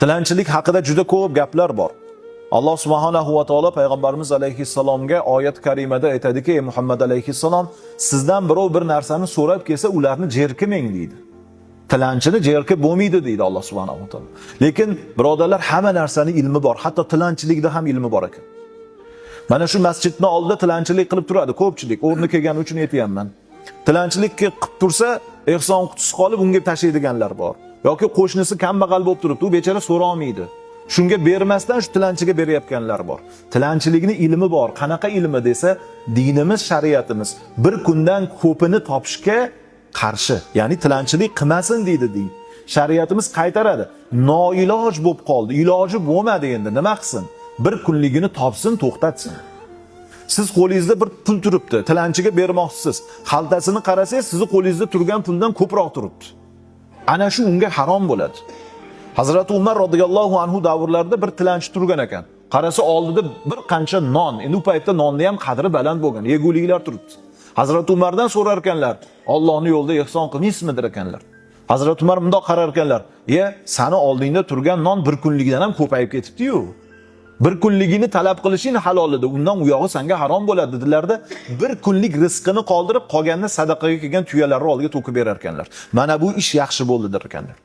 Tilanchilik haqida juda ko'p gaplar bor. Alloh subhanahu va taolo payg'ambarimiz alayhissalomga oyat karimada aytadiki: "Ey Muhammad alayhissalom, sizdan birov bir narsani so'rab kelsa, ularni jerkimang" deydi. Tilanchini jerkib bo'lmaydi deydi Alloh subhanahu va taolo. Lekin birodarlar, hamma narsaning ilmi bor, hatto tilanchilikda ham ilmi bor ekan. Mana shu masjidning oldida tilanchilik qilib turadi ko'pchilik. O'rni kelgani uchun aytayapman. Tilanchilik qilib tursa, ehson qutisi qolib unga tashlaydiganlar bor. Yoki qo'shnisi kambag'al bo'lib turibdi, u bechora so'rolmaydi. Shunga bermasdan shu tilanchiga berayotganlar bor. Tilanchilikning ilmi bor. Qanaqa ilmi desa, dinimiz, shariatimiz bir kundan ko'pini topishga qarshi. Ya'ni tilanchilik qilmasin deydi din. Shariatimiz qaytaradi. Noiloj bo'lib qoldi. Iloji bo'lmadi endi nima qilsin? Bir kunligini topsin, to'xtatsin. Siz qo'lingizda bir pul turibdi, tilanchiga bermoqchisiz. Xaltasini qarasangiz, sizni qo'lingizda turgan puldan ko'proq turibdi. Ana shu unga harom bo'ladi. Hazrat Umar radhiyallohu anhu davrlarida bir tilanchi turgan ekan. Qarasa oldida bir qancha non, endi u paytda nonni ham qadri baland bo'lgan, yeguliklar turibdi. Hazrat Umardan so'rar ekanlar, Allohning yo'lida ehson qilmaysizmi der ekanlar. Hazrat Umar bundoq qarar ekanlar: sani oldingda turgan non bir kunligidan ham ko'payib ketibdi-yu. Bir kunligini talab qilishing halol edi, undan u yog'i senga harom bo'ladi dedilarda, bir kunlik rizqini qoldirib, qolganini sadaqaga kelgan tuyalarni oldiga to'kib berar ekanlar. Mana bu ish yaxshi bo'ldi der ekanlar.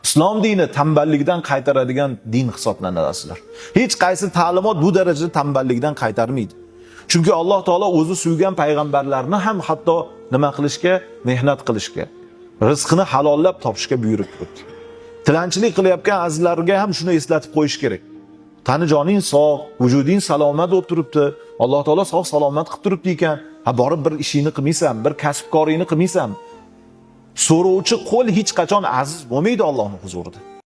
Islom dini tanballikdan qaytaradigan din hisoblanadi aslar. Hech qaysi ta'limot bu darajada tanballikdan qaytarmaydi. Chunki Alloh taolo o'zi suygan payg'ambarlarni ham hatto nima qilishga, mehnat qilishga, rizqini halollab topishga buyurib turibdi. Tilanchilik qilayotgan azizlarga ham shuni eslatib qo'yish kerak. Tani joning sog', vujuding salomat bo'lib turibdi. Alloh taolo sog' salomat qilib turibdi ekan. Borib bir ishingni qilmaysan, bir kasb koringni qilmaysan. So'rovchi qo'l hech qachon aziz bo'lmaydi Allohning huzurida.